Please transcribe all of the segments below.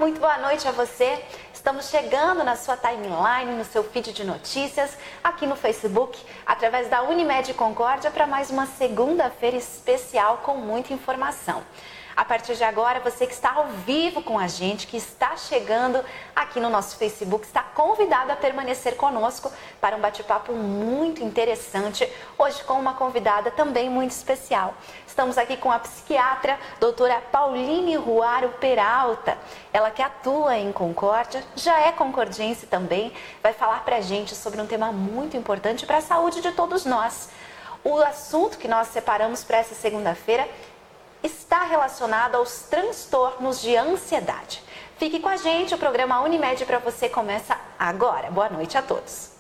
muito boa noite a você. Estamos chegando na sua timeline, no seu feed de notícias, aqui no Facebook, através da Unimed Concórdia, para mais uma segunda-feira especial com muita informação. A partir de agora, você que está ao vivo com a gente, que está chegando aqui no nosso Facebook, está convidado a permanecer conosco para um bate-papo muito interessante, hoje com uma convidada também muito especial. Estamos aqui com a psiquiatra, doutora Pauline Ruaro Peralta. Ela que atua em Concórdia, já é concordiense também, vai falar para a gente sobre um tema muito importante para a saúde de todos nós. O assunto que nós separamos para essa segunda-feira está relacionado aos transtornos de ansiedade. Fique com a gente, o programa Unimed para você começa agora. Boa noite a todos.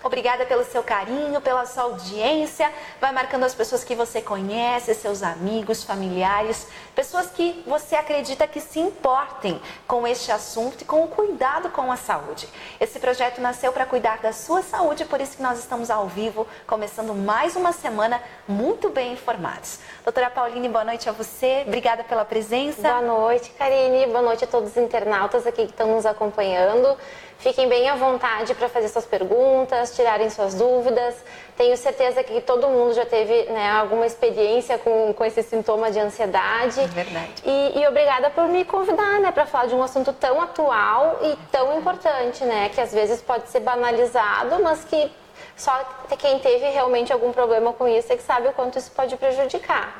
Obrigada pelo seu carinho, pela sua audiência. Vai marcando as pessoas que você conhece, seus amigos, familiares, pessoas que você acredita que se importem com este assunto e com o cuidado com a saúde. Esse projeto nasceu para cuidar da sua saúde, por isso que nós estamos ao vivo, começando mais uma semana muito bem informados. Doutora Pauline, boa noite a você. Obrigada pela presença. Boa noite, Karine. Boa noite a todos os internautas aqui que estão nos acompanhando. Fiquem bem à vontade para fazer suas perguntas, tirarem suas dúvidas. Tenho certeza que todo mundo já teve, né, alguma experiência com esse sintoma de ansiedade. É verdade. E obrigada por me convidar, né, para falar de um assunto tão atual e tão importante, né, que às vezes pode ser banalizado, mas que só quem teve realmente algum problema com isso é que sabe o quanto isso pode prejudicar.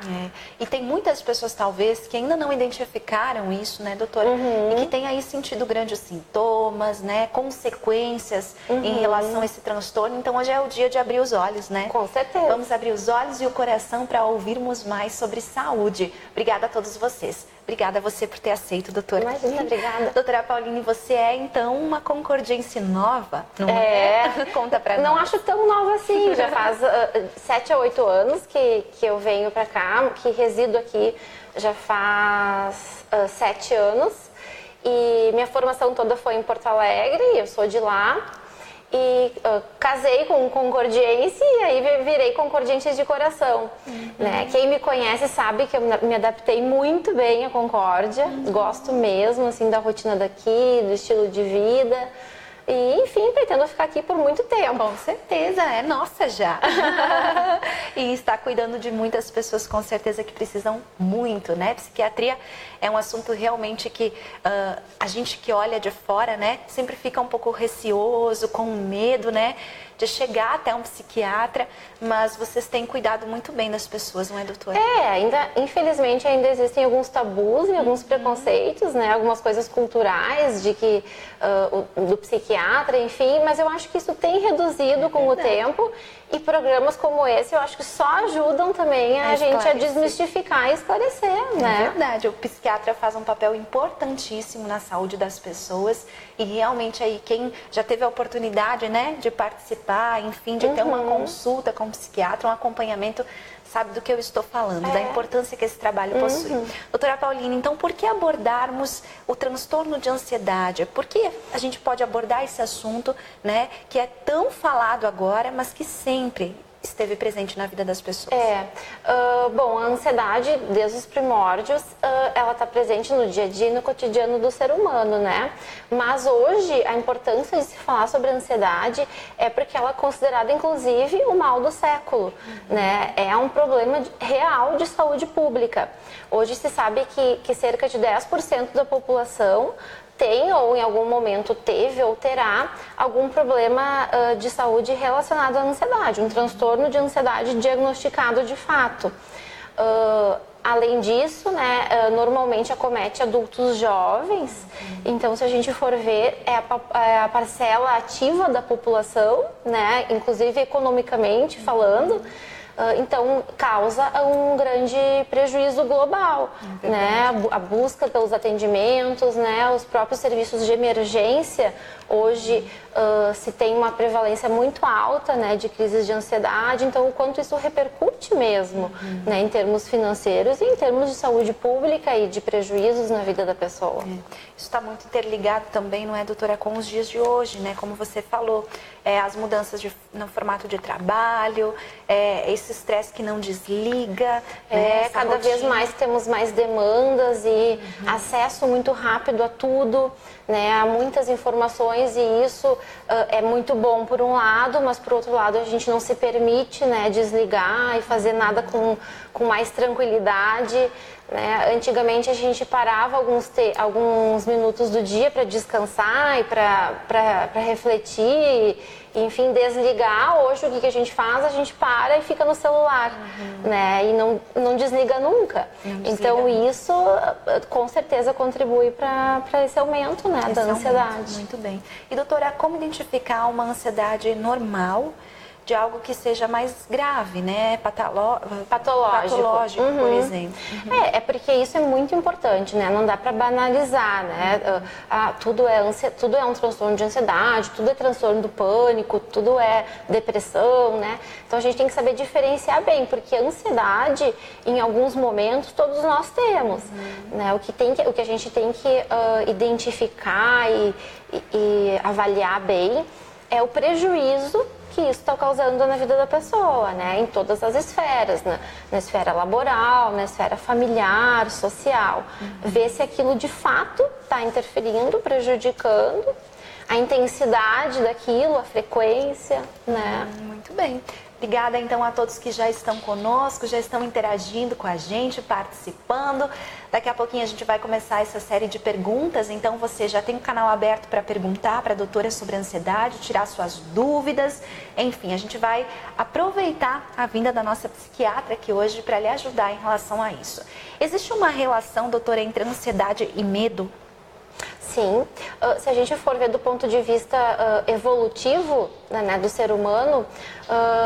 E tem muitas pessoas, talvez, que ainda não identificaram isso, né, doutora? E que têm aí sentido grandes sintomas, né, consequências em relação a esse transtorno. Então, hoje é o dia de abrir os olhos, né? Com certeza. Vamos abrir os olhos e o coração para ouvirmos mais sobre saúde. Obrigada a todos vocês. Obrigada a você por ter aceito, doutora. Imagina, obrigada. Doutora Pauline, você é, então, uma concordiense nova, não é? Conta pra nós. Não acho tão nova assim, já faz 7 a 8 anos que eu venho pra cá, que resido aqui já faz 7 anos. E minha formação toda foi em Porto Alegre, eu sou de lá. E casei com um concordiense e aí virei concordiense de coração. Né? Quem me conhece sabe que eu me adaptei muito bem à Concórdia. Gosto mesmo assim, da rotina daqui, do estilo de vida. E, enfim, pretendo ficar aqui por muito tempo. Com certeza, é nossa já. E está cuidando de muitas pessoas, com certeza, que precisam muito, né? Psiquiatria é um assunto realmente que a gente que olha de fora, né? Sempre fica um pouco receoso, com medo, né? De chegar até um psiquiatra, mas vocês têm cuidado muito bem das pessoas, não é, doutora? Infelizmente ainda existem alguns tabus e alguns preconceitos, né? Algumas coisas culturais de que do psiquiatra, enfim, mas eu acho que isso tem reduzido com o tempo e programas como esse eu acho que só ajudam também a gente a desmistificar e esclarecer, né? É verdade, o psiquiatra faz um papel importantíssimo na saúde das pessoas e realmente aí quem já teve a oportunidade, né, de participar, enfim, de ter uma consulta com o psiquiatra, um acompanhamento, sabe do que eu estou falando, da importância que esse trabalho possui. Doutora Pauline, então por que abordarmos o transtorno de ansiedade? Por que a gente pode abordar esse assunto, né, que é tão falado agora, mas que sempre esteve presente na vida das pessoas? Bom, a ansiedade, desde os primórdios, ela está presente no dia a dia e no cotidiano do ser humano, né? Mas hoje, a importância de se falar sobre a ansiedade é porque ela é considerada, inclusive, o mal do século, né? É um problema real de saúde pública. Hoje se sabe que cerca de 10% da população tem ou em algum momento teve ou terá algum problema de saúde relacionado à ansiedade, um transtorno de ansiedade diagnosticado de fato. Além disso, né, normalmente acomete adultos jovens, então se a gente for ver, é a parcela ativa da população, né, inclusive economicamente falando, então causa um grande prejuízo global, né? A busca pelos atendimentos, né? Os próprios serviços de emergência, hoje se tem uma prevalência muito alta, né, de crises de ansiedade, então o quanto isso repercute mesmo, né, em termos financeiros e em termos de saúde pública e de prejuízos na vida da pessoa. Isso está muito interligado também, não é, doutora, com os dias de hoje, né? Como você falou, as mudanças no formato de trabalho, esse estresse que não desliga. Cada vez mais temos mais demandas e acesso muito rápido a tudo, né? Há muitas informações e isso é muito bom por um lado, mas por outro lado a gente não se permite, né, desligar e fazer nada com mais tranquilidade. Né? Antigamente a gente parava alguns minutos do dia para descansar e para refletir, enfim, desligar. Hoje o que a gente faz? A gente para e fica no celular, né? E não desliga nunca. Então isso com certeza contribui para esse aumento, né, da ansiedade. Muito bem. E doutora, como identificar uma ansiedade normal de algo que seja mais grave, né? Patológico, por exemplo. É porque isso é muito importante, né? Não dá para banalizar, né? Tudo é um transtorno de ansiedade, tudo é transtorno do pânico, tudo é depressão, né? Então a gente tem que saber diferenciar bem, porque a ansiedade, em alguns momentos, todos nós temos, né? O que a gente tem que identificar e avaliar bem é o prejuízo que isso está causando na vida da pessoa, né? Em todas as esferas, né? Na esfera laboral, na esfera familiar, social. Ver se aquilo de fato está interferindo, prejudicando a intensidade daquilo, a frequência, né? Muito bem. Obrigada, então, a todos que já estão conosco, já estão interagindo com a gente, participando. Daqui a pouquinho a gente vai começar essa série de perguntas, então você já tem o canal aberto para perguntar para a doutora sobre a ansiedade, tirar suas dúvidas. Enfim, a gente vai aproveitar a vinda da nossa psiquiatra aqui hoje para lhe ajudar em relação a isso. Existe uma relação, doutora, entre ansiedade e medo? Sim, se a gente for ver do ponto de vista evolutivo, né, do ser humano,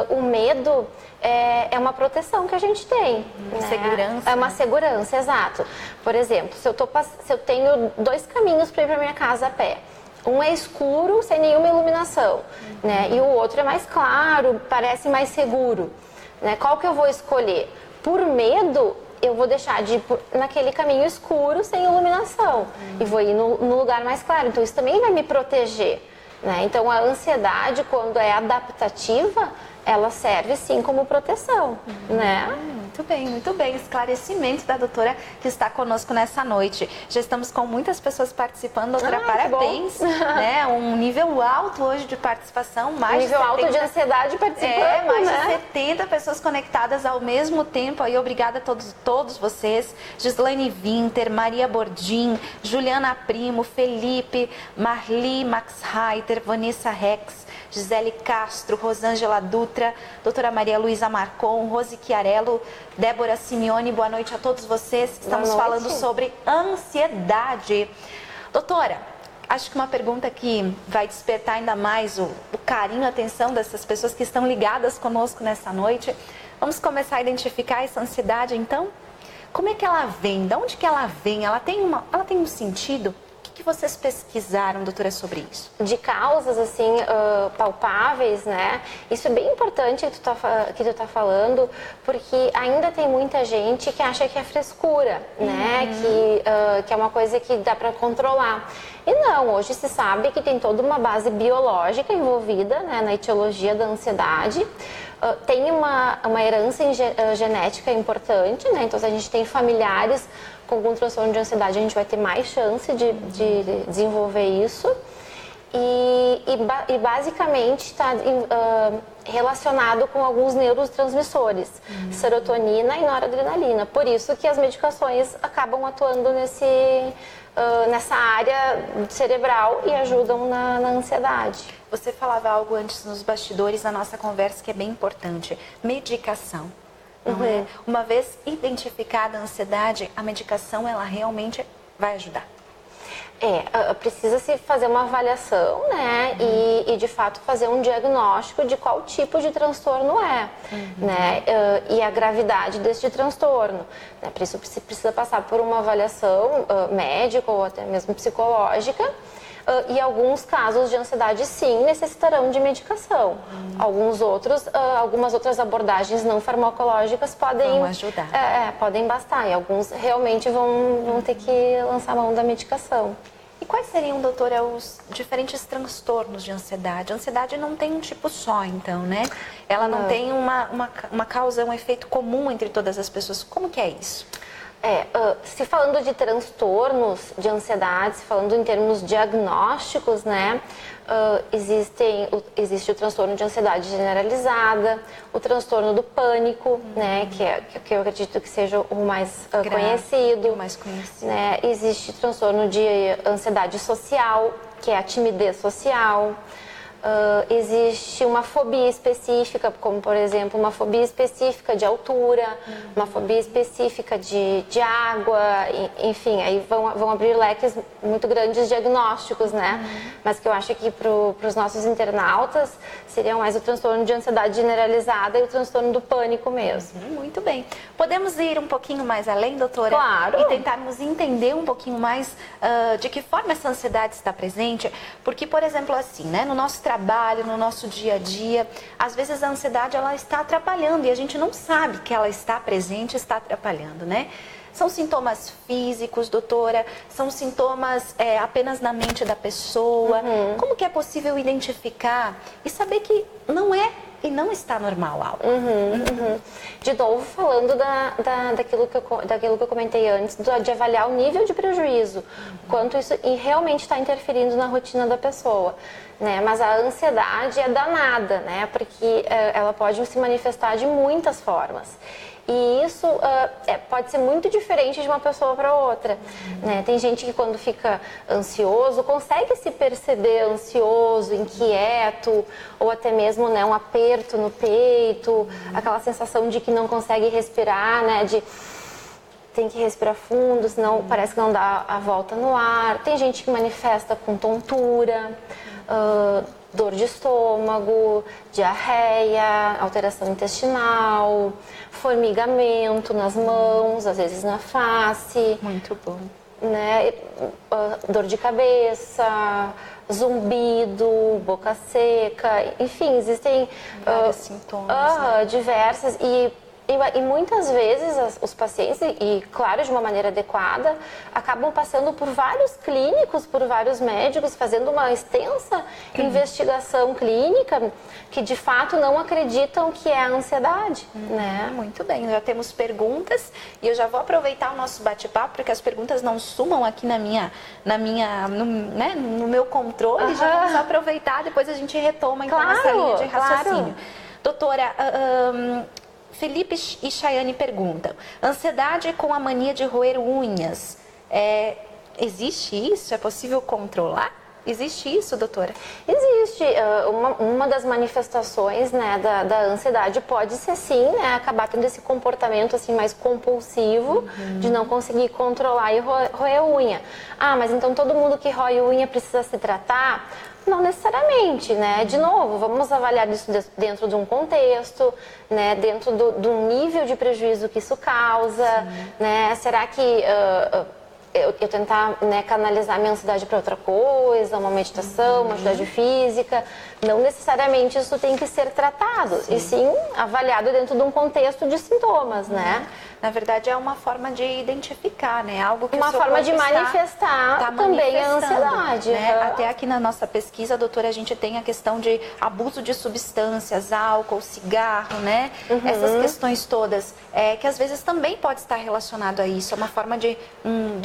o medo é uma proteção que a gente tem. Né? Segurança. É uma segurança, exato. Por exemplo, se eu tenho 2 caminhos para ir para minha casa a pé, um é escuro, sem nenhuma iluminação, né, e o outro é mais claro, parece mais seguro. Né? Qual que eu vou escolher? Por medo, eu vou deixar de ir naquele caminho escuro, sem iluminação, e vou ir no lugar mais claro. Então, isso também vai me proteger, né? Então, a ansiedade, quando é adaptativa, ela serve sim como proteção, né? Muito bem. Esclarecimento da doutora que está conosco nessa noite. Já estamos com muitas pessoas participando, doutora, parabéns. Né? Um nível alto hoje de participação. Nível alto de ansiedade participando, mais de 70 pessoas conectadas ao mesmo tempo. Aí, obrigada a todos vocês. Gislaine Winter, Maria Bordim, Juliana Primo, Felipe, Marli Max Reiter, Vanessa Rex, Gisele Castro, Rosângela Dutra, doutora Maria Luísa Marcon, Rose Chiarello, Débora Simeone, boa noite a todos vocês. Estamos falando sobre ansiedade. Doutora, acho que uma pergunta que vai despertar ainda mais o carinho, a atenção dessas pessoas que estão ligadas conosco nessa noite. Vamos começar a identificar essa ansiedade, então? Como é que ela vem? De onde que ela vem? Ela tem um sentido? O que vocês pesquisaram, doutora, sobre isso? De causas, assim, palpáveis, né? Isso é bem importante que tu tá falando, porque ainda tem muita gente que acha que é frescura, né? Que é uma coisa que dá para controlar. E não, hoje se sabe que tem toda uma base biológica envolvida, né, na etiologia da ansiedade. Tem uma herança genética importante, né? Então, se a gente tem familiares com algum transtorno de ansiedade, a gente vai ter mais chance de desenvolver isso. E basicamente está relacionado com alguns neurotransmissores, serotonina e noradrenalina. Por isso que as medicações acabam atuando nessa área cerebral e ajudam na ansiedade. Você falava algo antes nos bastidores da nossa conversa que é bem importante: medicação. Não é? Uma vez identificada a ansiedade, a medicação ela realmente vai ajudar. Precisa-se fazer uma avaliação, né, e de fato fazer um diagnóstico de qual tipo de transtorno é, né, e a gravidade deste transtorno. Né, por isso precisa passar por uma avaliação médica ou até mesmo psicológica. E alguns casos de ansiedade, sim, necessitarão de medicação. Algumas outras abordagens não farmacológicas podem ajudar. Podem bastar. E alguns realmente vão ter que lançar mão da medicação. E quais seriam, doutora, os diferentes transtornos de ansiedade? A ansiedade não tem um tipo só, então, né? Ela não tem uma causa, um efeito comum entre todas as pessoas. Como que é isso? Se falando de transtornos de ansiedade, se falando em termos diagnósticos, né, existe o transtorno de ansiedade generalizada, o transtorno do pânico, né, que eu acredito que seja o mais conhecido. Né, existe o transtorno de ansiedade social, que é a timidez social. Existe uma fobia específica, como por exemplo uma fobia específica de altura, uma fobia específica de água, enfim, aí vão abrir leques muito grandes de diagnósticos, né? Mas que eu acho que para os nossos internautas seria mais o transtorno de ansiedade generalizada e o transtorno do pânico mesmo. Muito bem. Podemos ir um pouquinho mais além, doutora? Claro. E tentarmos entender um pouquinho mais de que forma essa ansiedade está presente? Porque, por exemplo, assim, né, no nosso trabalho, no nosso dia a dia, às vezes a ansiedade ela está atrapalhando e a gente não sabe que ela está presente, está atrapalhando, né? São sintomas físicos, doutora? São sintomas apenas na mente da pessoa? Como que é possível identificar e saber que não é e não está normal algo? De novo, falando daquilo que eu comentei antes, de avaliar o nível de prejuízo, quanto isso realmente está interferindo na rotina da pessoa. Né? Mas a ansiedade é danada, né? Porque ela pode se manifestar de muitas formas. E isso pode ser muito diferente de uma pessoa para outra. Né? Tem gente que quando fica ansioso, consegue se perceber ansioso, inquieto, ou até mesmo, né, um aperto no peito, aquela sensação de que não consegue respirar, né, tem que respirar fundo, senão parece que não dá a volta no ar. Tem gente que manifesta com tontura, dor de estômago, diarreia, alteração intestinal, formigamento nas mãos, às vezes na face. Muito bom. Né? Dor de cabeça, zumbido, boca seca, enfim, existem vários sintomas, né? Diversas e muitas vezes os pacientes, e claro, de uma maneira adequada, acabam passando por vários clínicos, por vários médicos, fazendo uma extensa investigação clínica que de fato não acreditam que é a ansiedade. Né? Muito bem, já temos perguntas e eu já vou aproveitar o nosso bate-papo para que as perguntas não sumam aqui no meu controle. Já vamos aproveitar, depois a gente retoma então essa linha de raciocínio. Doutora, Felipe e Chayane perguntam: ansiedade com a mania de roer unhas, existe isso? É possível controlar? Existe isso, doutora? Existe. Uma das manifestações, né, da ansiedade pode ser, sim, né, acabar tendo esse comportamento assim, mais compulsivo, de não conseguir controlar e roer unha. Mas então todo mundo que rói unha precisa se tratar? Não necessariamente, né? De novo, vamos avaliar isso dentro de um contexto, né? Dentro do nível de prejuízo que isso causa, né? Será que eu tentar, né, canalizar minha ansiedade para outra coisa, uma meditação, uma atividade física, não necessariamente isso tem que ser tratado, e sim avaliado dentro de um contexto de sintomas, né? Na verdade, é uma forma de identificar, né? Algo que uma forma de manifestar também a ansiedade. Né? Até aqui na nossa pesquisa, doutora, a gente tem a questão de abuso de substâncias, álcool, cigarro, né? Essas questões todas, que às vezes também pode estar relacionado a isso. É uma forma de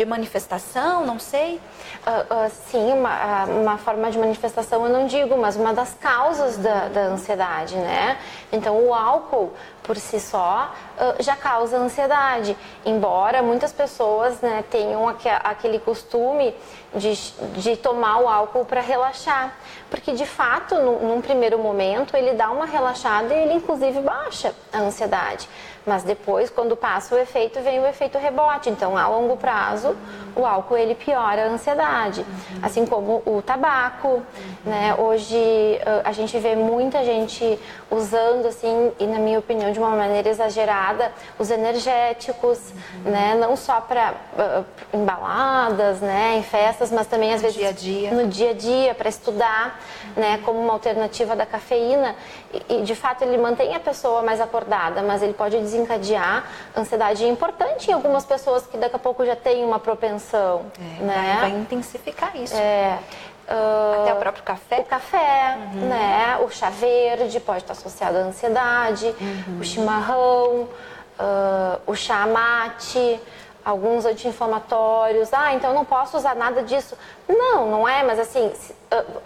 manifestação, não sei? Sim, uma forma de manifestação eu não digo, mas uma das causas da ansiedade, né? Então, o álcool, por si só, já causa ansiedade. Embora muitas pessoas, né, tenham aquele costume de tomar o álcool para relaxar. Porque, de fato, num primeiro momento, ele dá uma relaxada e ele, inclusive, baixa a ansiedade. Mas depois, quando passa o efeito, vem o efeito rebote. Então, a longo prazo, o álcool ele piora a ansiedade. Assim como o tabaco, né? Hoje a gente vê muita gente usando, assim, e na minha opinião, de uma maneira exagerada, os energéticos, né? Não só para embaladas, né? Em festas, mas também às vezes no dia a dia, para estudar, né? Como uma alternativa da cafeína. E de fato ele mantém a pessoa mais acordada, mas ele pode desencadear ansiedade importante em algumas pessoas que daqui a pouco já têm uma propensão, né? Vai intensificar isso. Até o próprio café? O café, né? O chá verde pode estar associado à ansiedade, o chimarrão, o chá mate, alguns anti-inflamatórios. Então eu não posso usar nada disso. Não é, mas assim,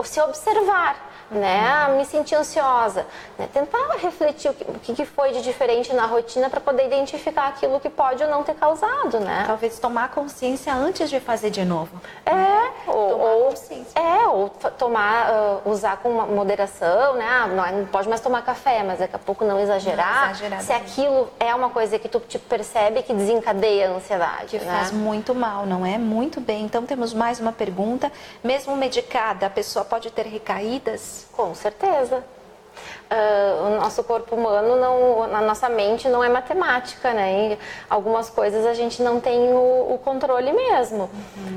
se observar, né? Me sentir ansiosa, né? Tentar refletir o que foi de diferente na rotina para poder identificar aquilo que pode ou não ter causado, né? Talvez tomar consciência antes de fazer de novo. Ou usar com uma moderação, né? Não pode mais tomar café, mas daqui a pouco não exagerar. Se aquilo é uma coisa que tu te percebe que desencadeia a ansiedade, que né? faz muito mal, não é? Muito bem. Então temos mais uma pergunta. Mesmo medicada, a pessoa pode ter recaídas? Com certeza. O nosso corpo humano, a nossa mente não é matemática, né? E algumas coisas a gente não tem o controle mesmo,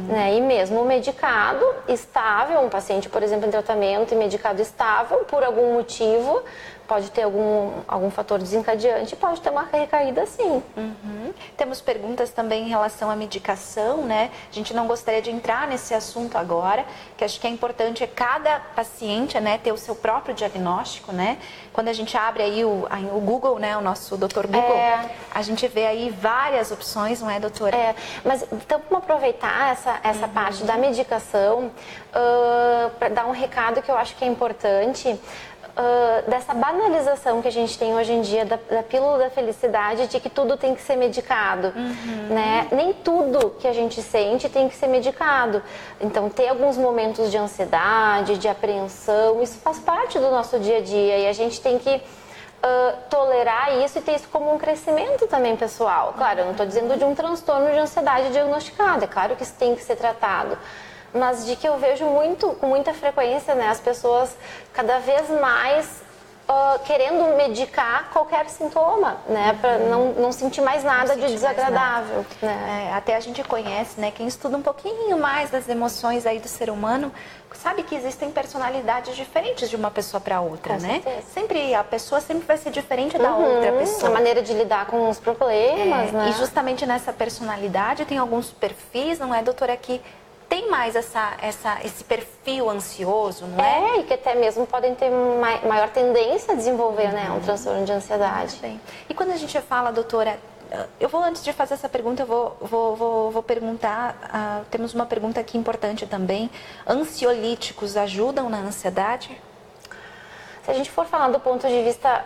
né? E mesmo medicado, estável, um paciente, por exemplo, em tratamento e medicado estável, por algum motivo, pode ter algum fator desencadeante, pode ter uma recaída sim. Temos perguntas também em relação à medicação, né? A gente não gostaria de entrar nesse assunto agora, que acho que é importante cada paciente, né, ter o seu próprio diagnóstico, né? Quando a gente abre aí o Google, né, o nosso Dr. Google, a gente vê aí várias opções, não é, doutora? Mas então vamos aproveitar essa parte da medicação para dar um recado que eu acho que é importante. Dessa banalização que a gente tem hoje em dia da pílula da felicidade, de que tudo tem que ser medicado, né? Nem tudo que a gente sente tem que ser medicado. Então, ter alguns momentos de ansiedade, de apreensão, isso faz parte do nosso dia a dia e a gente tem que tolerar isso e ter isso como um crescimento também pessoal. Claro, eu não estou dizendo de um transtorno de ansiedade diagnosticado, é claro que isso tem que ser tratado. Mas de que eu vejo com muita frequência, né, as pessoas cada vez mais querendo medicar qualquer sintoma, né, para não sentir mais nada de desagradável. Né? Até a gente conhece, né, quem estuda um pouquinho mais das emoções aí do ser humano, sabe que existem personalidades diferentes de uma pessoa para outra, Com né? certeza. A pessoa sempre vai ser diferente da outra pessoa. A maneira de lidar com os problemas, né? E justamente nessa personalidade tem alguns perfis, não é, doutora, que tem mais esse perfil ansioso, não é? E que até mesmo podem ter maior tendência a desenvolver, né, um transtorno de ansiedade. Bem. E quando a gente fala, doutora, antes de fazer essa pergunta, eu vou perguntar, temos uma pergunta aqui importante também, ansiolíticos ajudam na ansiedade? Se a gente for falar do ponto de vista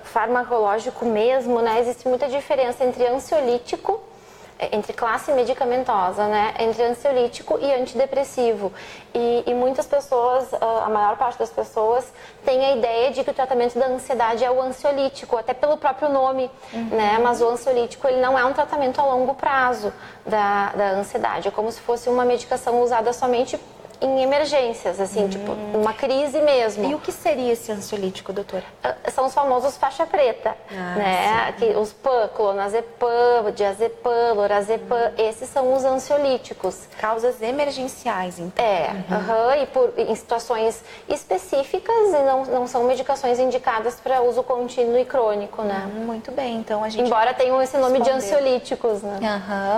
farmacológico mesmo, né, existe muita diferença entre ansiolítico, entre classe medicamentosa, né, entre ansiolítico e antidepressivo. E muitas pessoas, a maior parte das pessoas, tem a ideia de que o tratamento da ansiedade é o ansiolítico, até pelo próprio nome, né, mas o ansiolítico ele não é um tratamento a longo prazo da ansiedade, é como se fosse uma medicação usada somente em emergências, assim, tipo, uma crise mesmo. E o que seria esse ansiolítico, doutora? São os famosos faixa preta, né? Os PAN, clonazepam, diazepam, lorazepam, esses são os ansiolíticos. Causas emergenciais, então. E em situações específicas e não são medicações indicadas para uso contínuo e crônico, né? Muito bem, então a gente... Embora tenham esse nome de ansiolíticos, né?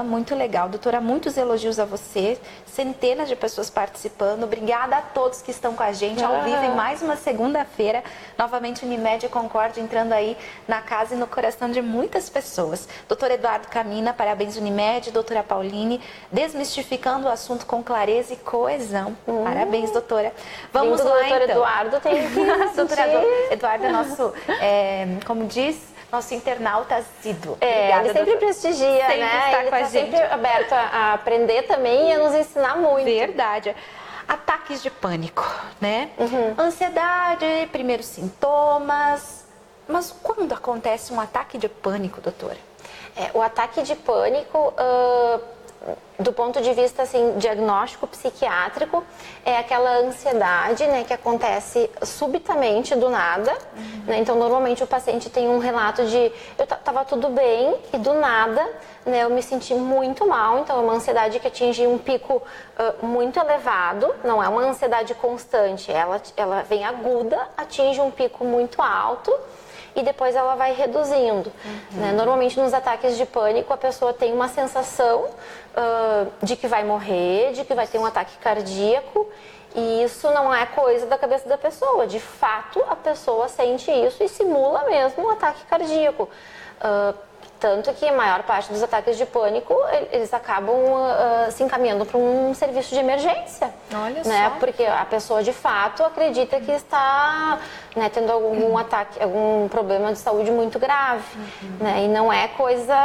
Muito legal. Doutora, muitos elogios a você, centenas de pessoas participando participando. Obrigada a todos que estão com a gente ao vivo em mais uma segunda-feira. Novamente, Unimed Concórdia entrando aí na casa e no coração de muitas pessoas. Doutor Eduardo Camina, parabéns Unimed. Doutora Pauline, desmistificando o assunto com clareza e coesão. Parabéns, doutora. Vamos lá, doutor então. Eduardo tem que Doutor Eduardo é nosso, como diz, nosso internauta assíduo. Obrigada, ele sempre prestigia, sempre né? Está ele com a está gente. sempre aberto a aprender também e a nos ensinar muito. Verdade. Ataques de pânico, né? Ansiedade, primeiros sintomas. Mas quando acontece um ataque de pânico, doutora? O ataque de pânico, do ponto de vista assim, diagnóstico psiquiátrico, é aquela ansiedade, né, que acontece subitamente do nada, né? Então normalmente o paciente tem um relato de eu estava tudo bem e do nada, né, eu me senti muito mal. Então é uma ansiedade que atinge um pico muito elevado, não é uma ansiedade constante, ela vem aguda, atinge um pico muito alto e depois ela vai reduzindo. Né? Normalmente nos ataques de pânico a pessoa tem uma sensação de que vai morrer, de que vai ter um ataque cardíaco, e isso não é coisa da cabeça da pessoa. De fato, a pessoa sente isso e simula mesmo um ataque cardíaco. Tanto que a maior parte dos ataques de pânico, eles acabam se encaminhando para um serviço de emergência. Olha né? só. Porque a pessoa, de fato, acredita que está, né, tendo algum ataque, algum problema de saúde muito grave. Né? E não é coisa,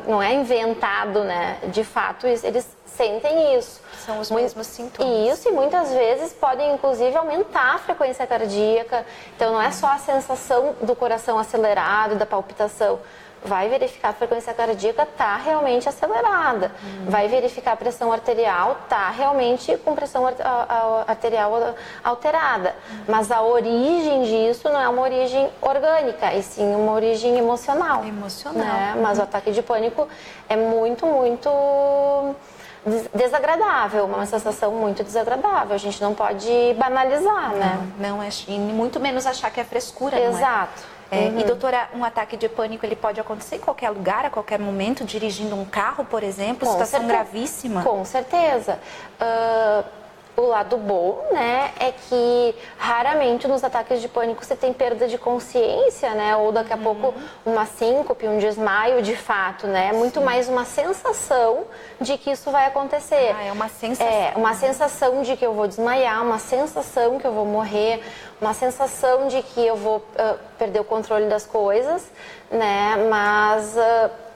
não é inventado, né? De fato, eles sentem isso. São os mesmos sintomas. Isso, e muitas vezes podem, inclusive, aumentar a frequência cardíaca. Então, não é só a sensação do coração acelerado, da palpitação. Vai verificar a frequência cardíaca, está realmente acelerada. Vai verificar a pressão arterial, está realmente com pressão arterial alterada. Mas a origem disso não é uma origem orgânica, e sim uma origem emocional. Emocional. Né? Mas o ataque de pânico é muito, muito desagradável, uma sensação muito desagradável. A gente não pode banalizar, né? Não é, e muito menos achar que é frescura, não é? Exato. E doutora, um ataque de pânico ele pode acontecer em qualquer lugar, a qualquer momento, dirigindo um carro, por exemplo, situação gravíssima? Com certeza. O lado bom, né, é que raramente nos ataques de pânico você tem perda de consciência, né, ou daqui a pouco uma síncope, um desmaio de fato, né, é muito mais uma sensação de que isso vai acontecer. É uma sensação. É, uma sensação de que eu vou desmaiar, uma sensação que eu vou morrer, uma sensação de que eu vou perder o controle das coisas, né, mas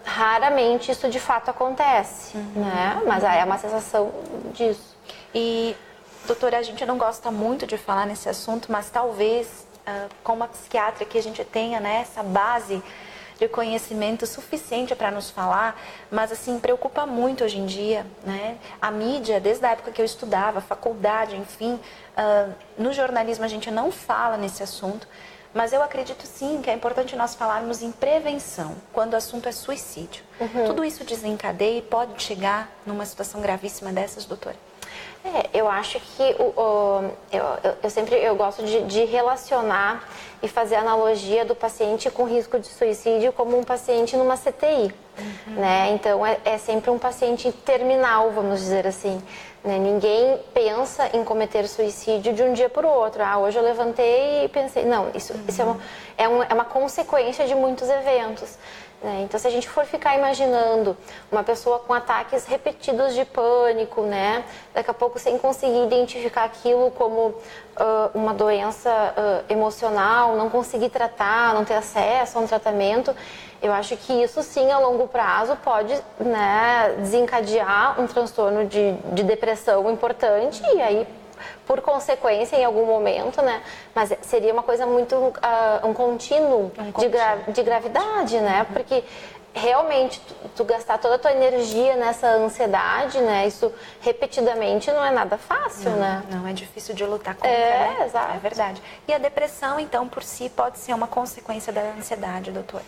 raramente isso de fato acontece, né, mas é uma sensação disso. E, doutora, a gente não gosta muito de falar nesse assunto, mas talvez, como a psiquiatra, que a gente tenha, né, essa base de conhecimento suficiente para nos falar, mas, assim, preocupa muito hoje em dia, né? A mídia, desde a época que eu estudava, faculdade, enfim, no jornalismo a gente não fala nesse assunto, mas eu acredito, sim, que é importante nós falarmos em prevenção, quando o assunto é suicídio. Tudo isso desencadeia e pode chegar numa situação gravíssima dessas, doutora? Eu acho que eu gosto de relacionar e fazer analogia do paciente com risco de suicídio como um paciente numa CTI, né? Então é sempre um paciente terminal, vamos dizer assim, né? Ninguém pensa em cometer suicídio de um dia para o outro. Hoje eu levantei e pensei, não, isso é uma consequência de muitos eventos. Então, se a gente for ficar imaginando uma pessoa com ataques repetidos de pânico, né, daqui a pouco sem conseguir identificar aquilo como uma doença emocional, não conseguir tratar, não ter acesso a um tratamento, eu acho que isso sim, a longo prazo, pode, né, desencadear um transtorno de depressão importante e aí, por consequência, em algum momento, né? Mas seria uma coisa muito, um contínuo de gravidade, né? Porque realmente tu gastar toda a tua energia nessa ansiedade, né? Isso repetidamente não é nada fácil, né? Não, é difícil de lutar contra, né? Exato. É verdade. E a depressão, então, por si, pode ser uma consequência da ansiedade, doutor?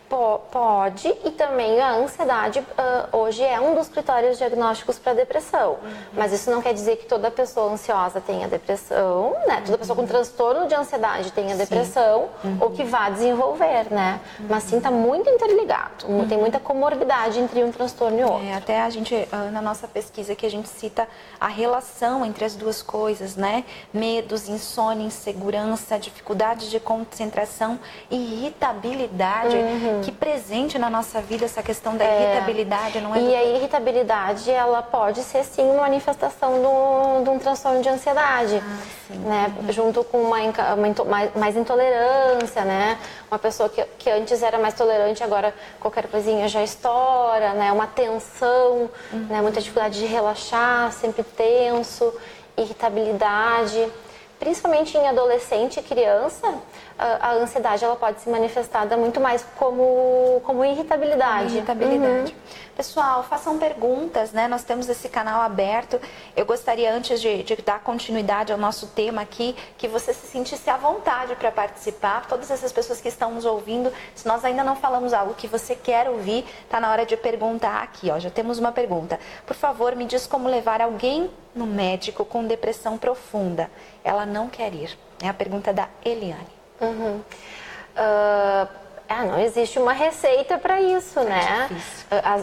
Pode, e também a ansiedade hoje é um dos critérios diagnósticos para depressão. Mas isso não quer dizer que toda pessoa ansiosa tenha depressão, né? Toda pessoa com transtorno de ansiedade tenha depressão ou que vá desenvolver, né? Mas sim, está muito interligado. Tem muita comorbidade entre um transtorno e outro. Até a gente, na nossa pesquisa que a gente cita a relação entre as duas coisas, né? Medos, insônia, insegurança, dificuldade de concentração e irritabilidade. Que presente na nossa vida essa questão da irritabilidade, não é? E a irritabilidade, ela pode ser sim uma manifestação de um transtorno de ansiedade, né? Junto com mais intolerância, né? Uma pessoa que antes era mais tolerante, agora qualquer coisinha já estoura, né? Uma tensão, né? Muita dificuldade de relaxar, sempre tenso, irritabilidade. Principalmente em adolescente e criança, a ansiedade ela pode se manifestar muito mais como irritabilidade. Pessoal, façam perguntas, né? Nós temos esse canal aberto. Eu gostaria, antes de dar continuidade ao nosso tema aqui, que você se sentisse à vontade para participar. Todas essas pessoas que estão nos ouvindo, se nós ainda não falamos algo que você quer ouvir, está na hora de perguntar aqui, ó. Já temos uma pergunta. Por favor, me diz como levar alguém no médico com depressão profunda. Ela não quer ir. É a pergunta da Eliane. Não existe uma receita para isso, né?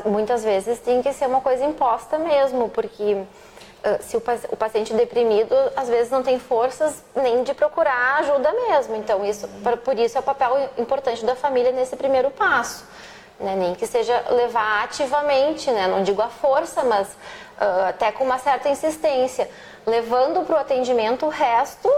Muitas vezes tem que ser uma coisa imposta mesmo, porque se o paciente deprimido, às vezes não tem forças nem de procurar ajuda mesmo. Então, por isso é o papel importante da família nesse primeiro passo. Né? Nem que seja levar ativamente, né? Não digo à força, mas até com uma certa insistência. Levando para o atendimento, o resto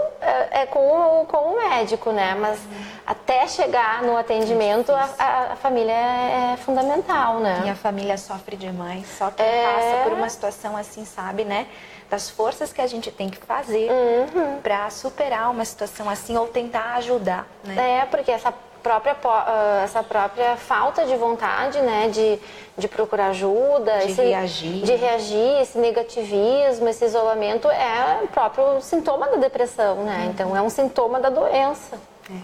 é com o médico, né? Mas até chegar no atendimento, a família é fundamental, né? E a família sofre demais. Só quem passa por uma situação assim sabe, né? Das forças que a gente tem que fazer para superar uma situação assim ou tentar ajudar, né? Porque essa própria falta de vontade, né, de procurar ajuda, de reagir, esse negativismo, esse isolamento é o próprio sintoma da depressão, né? Então é um sintoma da doença.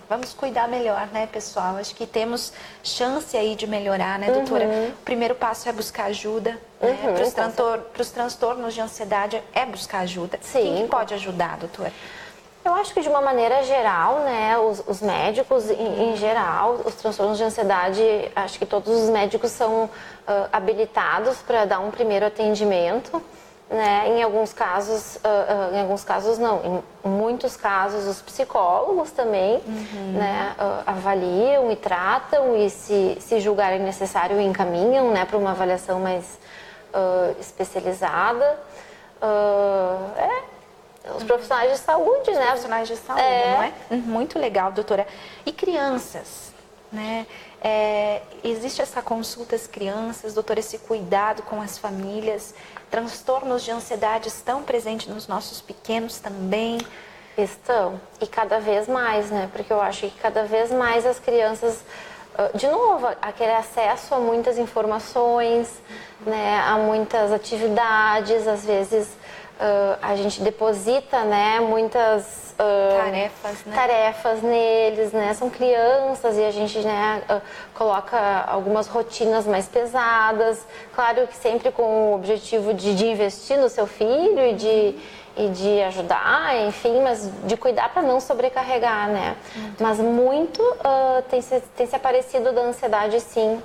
Vamos cuidar melhor, né, pessoal? Acho que temos chance aí de melhorar, né, doutora? O primeiro passo é buscar ajuda, né? Para os transtornos de ansiedade é buscar ajuda. Sim. Quem pode ajudar, doutora? Eu acho que de uma maneira geral, né, os médicos em geral, os transtornos de ansiedade, acho que todos os médicos são habilitados para dar um primeiro atendimento, né? Em muitos casos os psicólogos também, né, avaliam e tratam e se julgarem necessário encaminham, né, para uma avaliação mais especializada. Os profissionais de saúde, né? Profissionais de saúde, não é? Muito legal, doutora. E crianças, né? Existe essa consulta às crianças, doutora, esse cuidado com as famílias. Transtornos de ansiedade estão presentes nos nossos pequenos também? Estão. E cada vez mais, né? Porque eu acho que cada vez mais as crianças... De novo, aquele acesso a muitas informações, né? A muitas atividades, às vezes... a gente deposita, né, muitas tarefas neles, né? São crianças e a gente, né, coloca algumas rotinas mais pesadas. Claro que sempre com o objetivo de investir no seu filho e de ajudar, enfim, mas de cuidar para não sobrecarregar, né? Mas muito tem se aparecido da ansiedade, sim,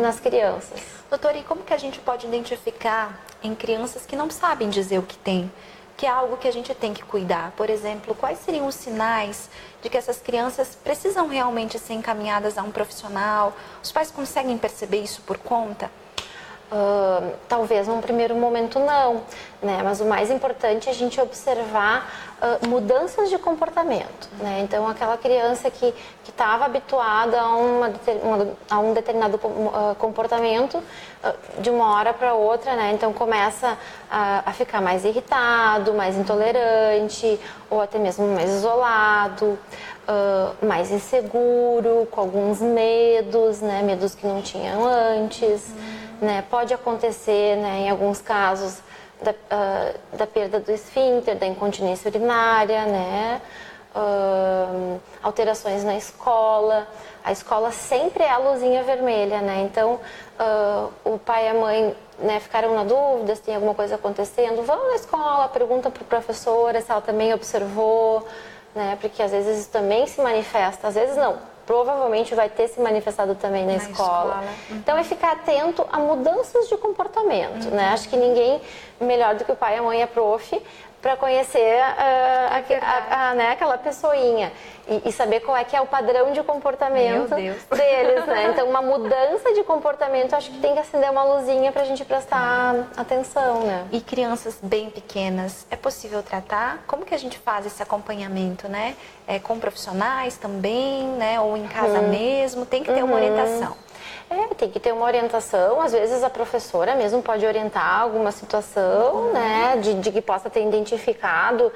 nas crianças. Doutora, e como que a gente pode identificar em crianças que não sabem dizer o que tem, que é algo que a gente tem que cuidar? Por exemplo, quais seriam os sinais de que essas crianças precisam realmente ser encaminhadas a um profissional? Os pais conseguem perceber isso por conta? Talvez num primeiro momento não, né? Mas o mais importante é a gente observar mudanças de comportamento, né? Então aquela criança que estava habituada a um determinado comportamento, de uma hora para outra, né? Então começa a ficar mais irritado, mais intolerante ou até mesmo mais isolado, mais inseguro, com alguns medos, né? Medos que não tinham antes. Né? Pode acontecer, né, em alguns casos da perda do esfíncter, da incontinência urinária, né? alterações na escola. A escola sempre é a luzinha vermelha, né? Então, o pai e a mãe, né, ficaram na dúvida se tem alguma coisa acontecendo. Vão na escola, pergunta para a professora se ela também observou, né? Porque às vezes isso também se manifesta, às vezes não. Provavelmente vai ter se manifestado também na escola. Então é ficar atento a mudanças de comportamento, né? Acho que ninguém melhor do que o pai, a mãe e a prof para conhecer né, aquela pessoinha e saber qual é que é o padrão de comportamento deles, né? Então, uma mudança de comportamento, acho que tem que acender uma luzinha para a gente prestar atenção, né? E crianças bem pequenas, é possível tratar? Como que a gente faz esse acompanhamento, né? Com profissionais também, né? Ou em casa mesmo? Tem que ter uma orientação. Tem que ter uma orientação, às vezes a professora mesmo pode orientar alguma situação, né, de que possa ter identificado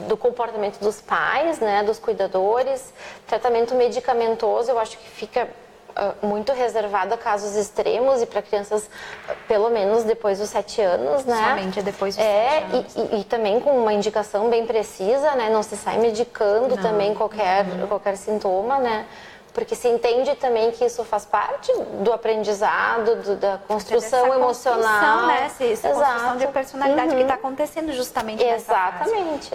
do comportamento dos pais, né, dos cuidadores. Tratamento medicamentoso, eu acho que fica muito reservado a casos extremos e para crianças pelo menos depois dos 7 anos, né? Somente depois dos 7 anos. E também com uma indicação bem precisa, né? Não se sai medicando também qualquer sintoma, né? Porque se entende também que isso faz parte do aprendizado, da construção emocional. Né? Essa construção de personalidade que está acontecendo justamente nessa fase. Exatamente.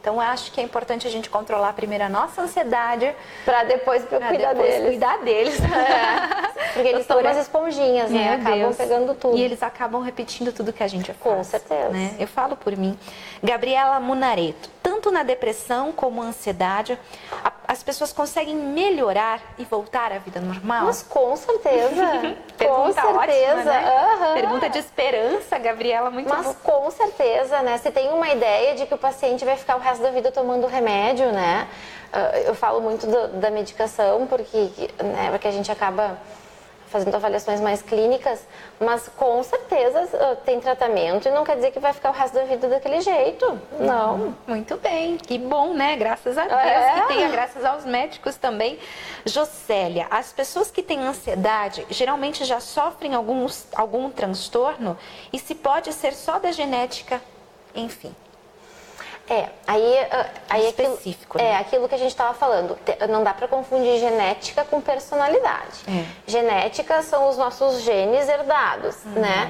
Então, eu acho que é importante a gente controlar primeiro a nossa ansiedade para depois cuidar deles. Porque eles são umas esponjinhas, né? Acabam pegando tudo. E eles acabam repetindo tudo que a gente faz. Com certeza. Né? Eu falo por mim. Gabriela Munareto, tanto na depressão como a ansiedade, as pessoas conseguem melhorar e voltar à vida normal? Mas com certeza. Pergunta com certeza. Ótima, né? Pergunta de esperança, Gabriela, muito boa. Mas com certeza, né? Você tem uma ideia de que o paciente vai ficar o resto da vida tomando remédio, né? Eu falo muito da medicação porque a gente acaba fazendo avaliações mais clínicas, mas com certeza tem tratamento e não quer dizer que vai ficar o resto da vida daquele jeito. Não. Muito bem, que bom, né? Graças a Deus que tenha, graças aos médicos também. Jocélia, as pessoas que têm ansiedade geralmente já sofrem algum transtorno e se pode ser só da genética, enfim. Aí específico, aquilo, né? Aquilo que a gente estava falando, não dá para confundir genética com personalidade. Genética são os nossos genes herdados, né?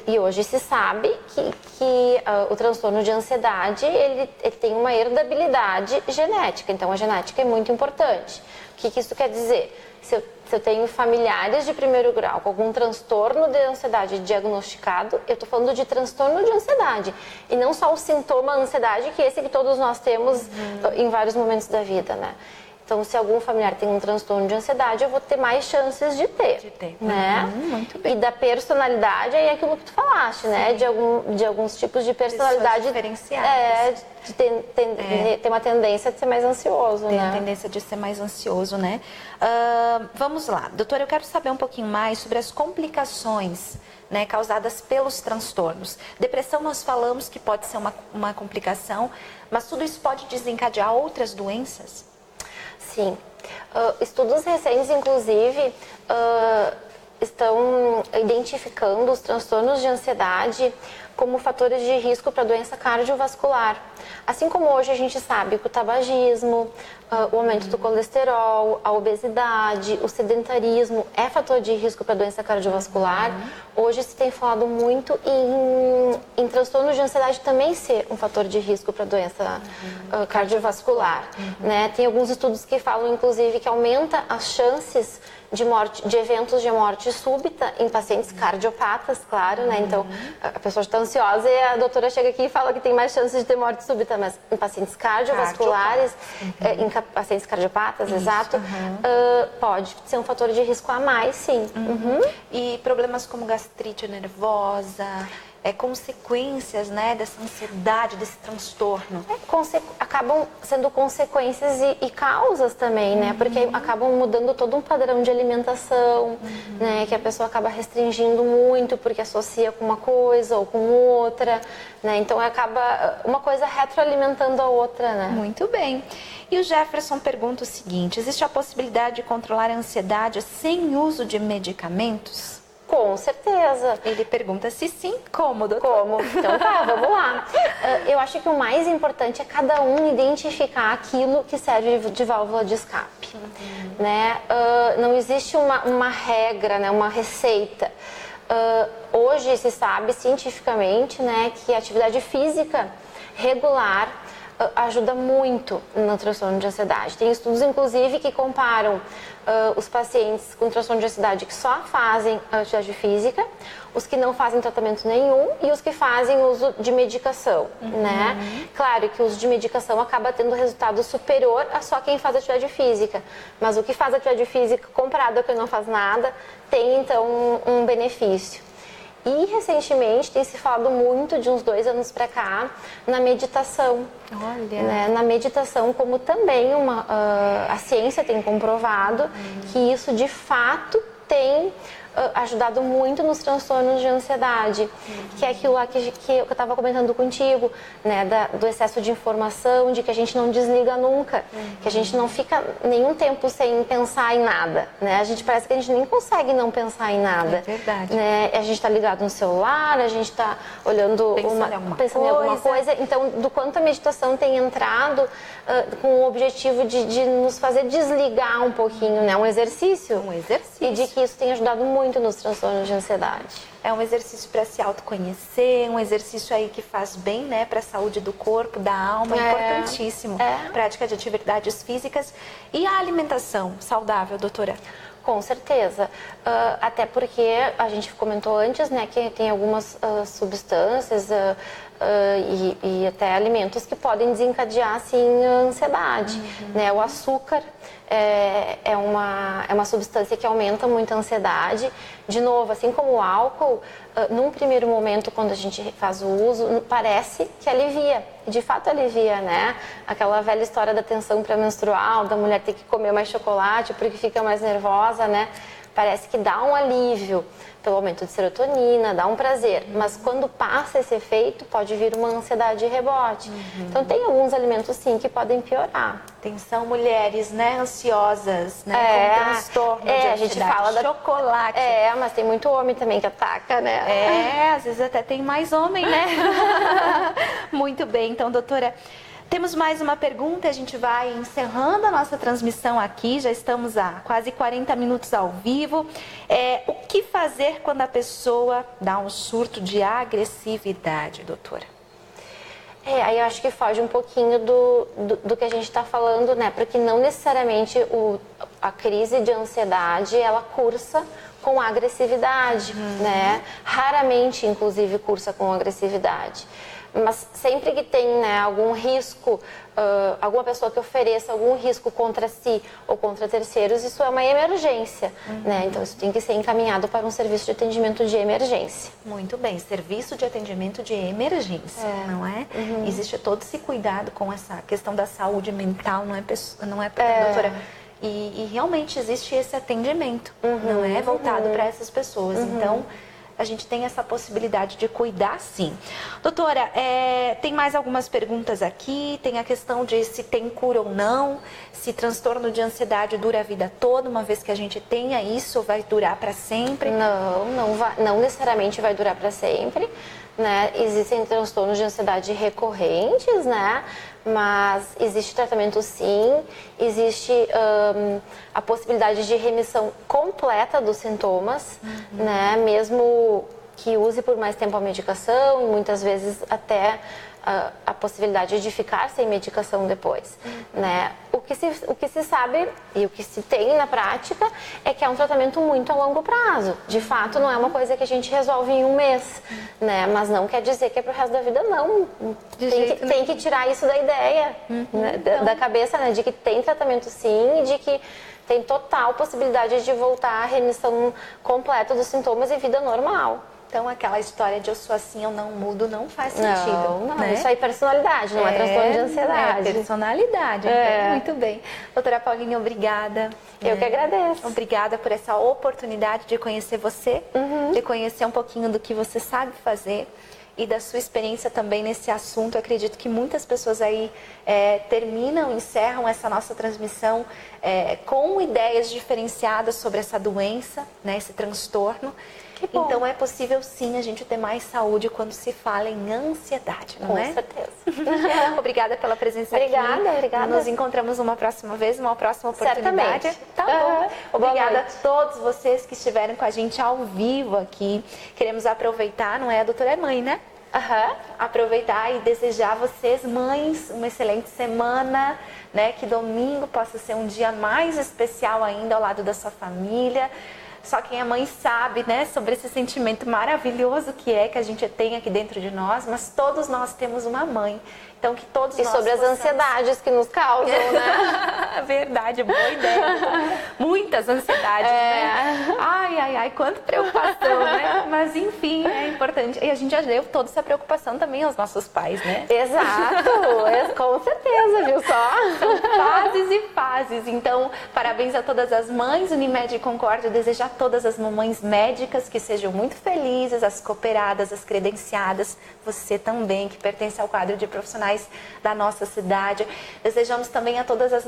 E hoje se sabe que o transtorno de ansiedade, ele tem uma herdabilidade genética, então a genética é muito importante. O que isso quer dizer? Se eu tenho familiares de primeiro grau com algum transtorno de ansiedade diagnosticado, eu estou falando de transtorno de ansiedade. E não só o sintoma ansiedade, que é esse que todos nós temos em vários momentos da vida, né? Então, se algum familiar tem um transtorno de ansiedade, eu vou ter mais chances de ter. Né? Muito bem. E da personalidade, aí é aquilo que tu falaste, né? De alguns tipos de personalidade diferenciadas. De ter uma tendência de ser mais ansioso, Tem né? a tendência de ser mais ansioso, né? Vamos lá. Doutora, eu quero saber um pouquinho mais sobre as complicações, né, causadas pelos transtornos. Depressão nós falamos que pode ser uma complicação, mas tudo isso pode desencadear outras doenças? Sim. Estudos recentes, inclusive, estão identificando os transtornos de ansiedade como fatores de risco para doença cardiovascular. Assim como hoje a gente sabe que o tabagismo, o aumento do colesterol, a obesidade, o sedentarismo é fator de risco para doença cardiovascular, hoje se tem falado muito em transtornos de ansiedade também ser um fator de risco para doença cardiovascular. Né? Tem alguns estudos que falam, inclusive, que aumenta as chances de eventos de morte súbita em pacientes cardiopatas, claro, né? Então, a pessoa está ansiosa e a doutora chega aqui e fala que tem mais chances de ter morte súbita, mas em pacientes cardiovasculares, em pacientes cardiopatas, exato, pode ser um fator de risco a mais, sim. E problemas como gastrite nervosa, consequências, né, dessa ansiedade, desse transtorno? Acabam sendo consequências e causas também, né? Porque acabam mudando todo um padrão de alimentação, né? Que a pessoa acaba restringindo muito porque associa com uma coisa ou com outra, né? Então acaba uma coisa retroalimentando a outra, né? Muito bem. E o Jefferson pergunta o seguinte: existe a possibilidade de controlar a ansiedade sem uso de medicamentos? Com certeza. Ele pergunta se sim, como, doutora? Como? Então tá, vamos lá. Eu acho que o mais importante é cada um identificar aquilo que serve de válvula de escape. Né? Não existe uma regra, né? Uma receita. Hoje se sabe cientificamente, né, que a atividade física regular ajuda muito no transtorno de ansiedade. Tem estudos, inclusive, que comparam os pacientes com transtorno de ansiedade que só fazem atividade física, os que não fazem tratamento nenhum e os que fazem uso de medicação, né? Claro que o uso de medicação acaba tendo resultado superior a só quem faz atividade física, mas o que faz atividade física comparado a quem não faz nada tem, então, um benefício. E recentemente tem se falado muito, de uns 2 anos para cá, na meditação. Olha. Né? Na meditação, como também a ciência tem comprovado que isso de fato tem ajudado muito nos transtornos de ansiedade, que é aquilo lá que eu estava comentando contigo, né, do excesso de informação, de que a gente não desliga nunca, que a gente não fica nenhum tempo sem pensar em nada, né? A gente parece que a gente nem consegue não pensar em nada. É verdade. Né? A gente está ligado no celular, a gente está olhando, pensando em alguma coisa. Então, do quanto a meditação tem entrado com o objetivo de nos fazer desligar um pouquinho, né? Um exercício. Um exercício. E de que isso tem ajudado muito nos transtornos de ansiedade. É um exercício para se autoconhecer, um exercício aí que faz bem, né, para a saúde do corpo, da alma, importantíssimo. Prática de atividades físicas e a alimentação saudável, doutora? Com certeza. Até porque a gente comentou antes, né, que tem algumas substâncias e até alimentos que podem desencadear, assim, a ansiedade. Né? O açúcar é uma substância que aumenta muito a ansiedade. De novo, assim como o álcool, num primeiro momento, quando a gente faz o uso, parece que alivia. De fato alivia, né? Aquela velha história da tensão pré-menstrual, da mulher ter que comer mais chocolate porque fica mais nervosa, né? Parece que dá um alívio pelo aumento de serotonina, dá um prazer. Mas quando passa esse efeito, pode vir uma ansiedade de rebote. Então tem alguns alimentos, sim, que podem piorar. Atenção, mulheres, né, ansiosas, né, com transtorno de ansiedade. A gente fala da chocolate. Mas tem muito homem também que ataca, né? Às vezes até tem mais homem, né? Muito bem, então, doutora, temos mais uma pergunta, a gente vai encerrando a nossa transmissão aqui, já estamos há quase 40 minutos ao vivo. O que fazer quando a pessoa dá um surto de agressividade, doutora? Aí eu acho que foge um pouquinho do que a gente está falando, né? Porque não necessariamente a crise de ansiedade, ela cursa com agressividade, né? Raramente, inclusive, cursa com agressividade. Mas sempre que tem, né, algum risco, alguma pessoa que ofereça algum risco contra si ou contra terceiros, isso é uma emergência, né? Então isso tem que ser encaminhado para um serviço de atendimento de emergência. Muito bem, serviço de atendimento de emergência, não é? Existe todo esse cuidado com essa questão da saúde mental, não é, doutora? E realmente existe esse atendimento, não é? Voltado para essas pessoas. Então, a gente tem essa possibilidade de cuidar, sim. Doutora, tem mais algumas perguntas aqui. Tem a questão de se tem cura ou não, se transtorno de ansiedade dura a vida toda, uma vez que a gente tenha isso, vai durar para sempre? Não necessariamente vai durar para sempre, né? Existem transtornos de ansiedade recorrentes, né? Mas existe tratamento, sim, existe a possibilidade de remissão completa dos sintomas, né? Mesmo que use por mais tempo a medicação e muitas vezes até a possibilidade de ficar sem medicação depois, né? O que se sabe e o que se tem na prática é que é um tratamento muito a longo prazo. De fato, não é uma coisa que a gente resolve em um mês, né? Mas não quer dizer que é pro resto da vida, não. Tem que tirar isso da ideia, né? Da cabeça, né? De que tem tratamento, sim, e de que tem total possibilidade de voltar à remissão completa dos sintomas e vida normal. Então, aquela história de eu sou assim, eu não mudo, não faz sentido. Não, né? Isso aí é personalidade, não é transtorno de ansiedade. É personalidade, muito bem. Doutora Paulinha, obrigada. Eu que agradeço. Obrigada por essa oportunidade de conhecer você, de conhecer um pouquinho do que você sabe fazer e da sua experiência também nesse assunto. Eu acredito que muitas pessoas aí encerram essa nossa transmissão com ideias diferenciadas sobre essa doença, né, esse transtorno. Então é possível sim a gente ter mais saúde quando se fala em ansiedade, não é? Com certeza. Obrigada pela presença aqui. Obrigada. Nos encontramos uma próxima vez, uma próxima oportunidade. Certamente. Tá bom. Obrigada a todos vocês que estiveram com a gente ao vivo aqui. Queremos aproveitar, não é? A doutora é mãe, né? Aproveitar e desejar a vocês, mães, uma excelente semana, né? Que domingo possa ser um dia mais especial ainda ao lado da sua família. Só quem é mãe sabe, né, sobre esse sentimento maravilhoso que a gente tem aqui dentro de nós, mas todos nós temos uma mãe. Então que todos nós sobre as ansiedades que nos causam, né? Verdade, boa ideia. Muitas ansiedades, né? Ai, quanta preocupação, né? Mas enfim, é importante. E a gente já deu toda essa preocupação também aos nossos pais, né? Exato, com certeza, viu só? São fases e fases. Então, parabéns a todas as mães. Unimed Concórdia deseja a todas as mamães médicas que sejam muito felizes, as cooperadas, as credenciadas, você também, que pertence ao quadro de profissionais da nossa cidade. Desejamos também a todas as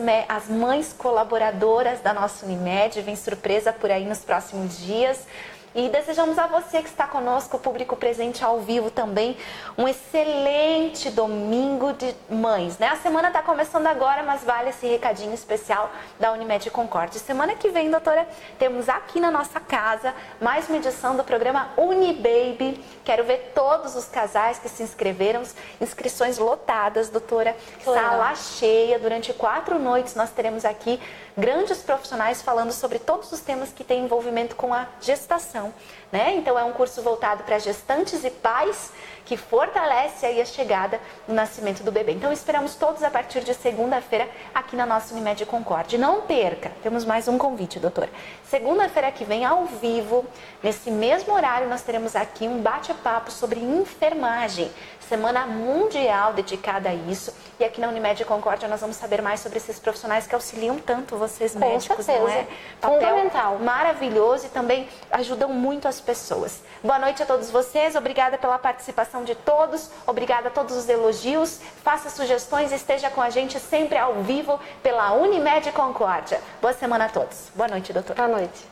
mães colaboradoras da nossa Unimed, vem surpresa por aí nos próximos dias. E desejamos a você que está conosco, o público presente ao vivo também, um excelente domingo de mães, né? A semana está começando agora, mas vale esse recadinho especial da Unimed Concórdia. Semana que vem, doutora, temos aqui na nossa casa mais uma edição do programa Unibaby. Quero ver todos os casais que se inscreveram, inscrições lotadas, doutora, sala cheia. Durante 4 noites nós teremos aqui grandes profissionais falando sobre todos os temas que têm envolvimento com a gestação, né? Então é um curso voltado para gestantes e pais que fortalece aí a chegada no nascimento do bebê. Então esperamos todos a partir de segunda-feira aqui na nossa Unimed Concórdia. Não perca, temos mais um convite, doutora. Segunda-feira que vem, ao vivo, nesse mesmo horário, nós teremos aqui um bate-papo sobre enfermagem. Semana mundial dedicada a isso. E aqui na Unimed Concórdia nós vamos saber mais sobre esses profissionais que auxiliam tanto vocês médicos, não é? Papel fundamental. Maravilhoso e também ajudam muito as pessoas. Boa noite a todos vocês, obrigada pela participação de todos, obrigada a todos os elogios, faça sugestões, esteja com a gente sempre ao vivo pela Unimed Concórdia. Boa semana a todos. Boa noite, doutor. Boa noite.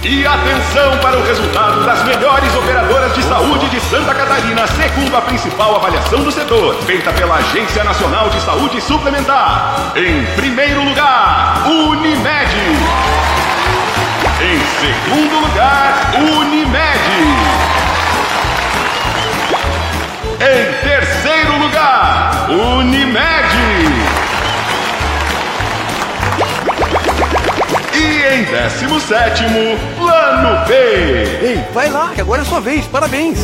E atenção para o resultado das melhores operadoras de saúde de Santa Catarina, segundo a principal avaliação do setor, feita pela Agência Nacional de Saúde Suplementar. Em primeiro lugar, Unimed. Em segundo lugar, Unimed. Em terceiro lugar, Unimed. E em 17º, Plano B. Ei, vai lá, que agora é sua vez. Parabéns.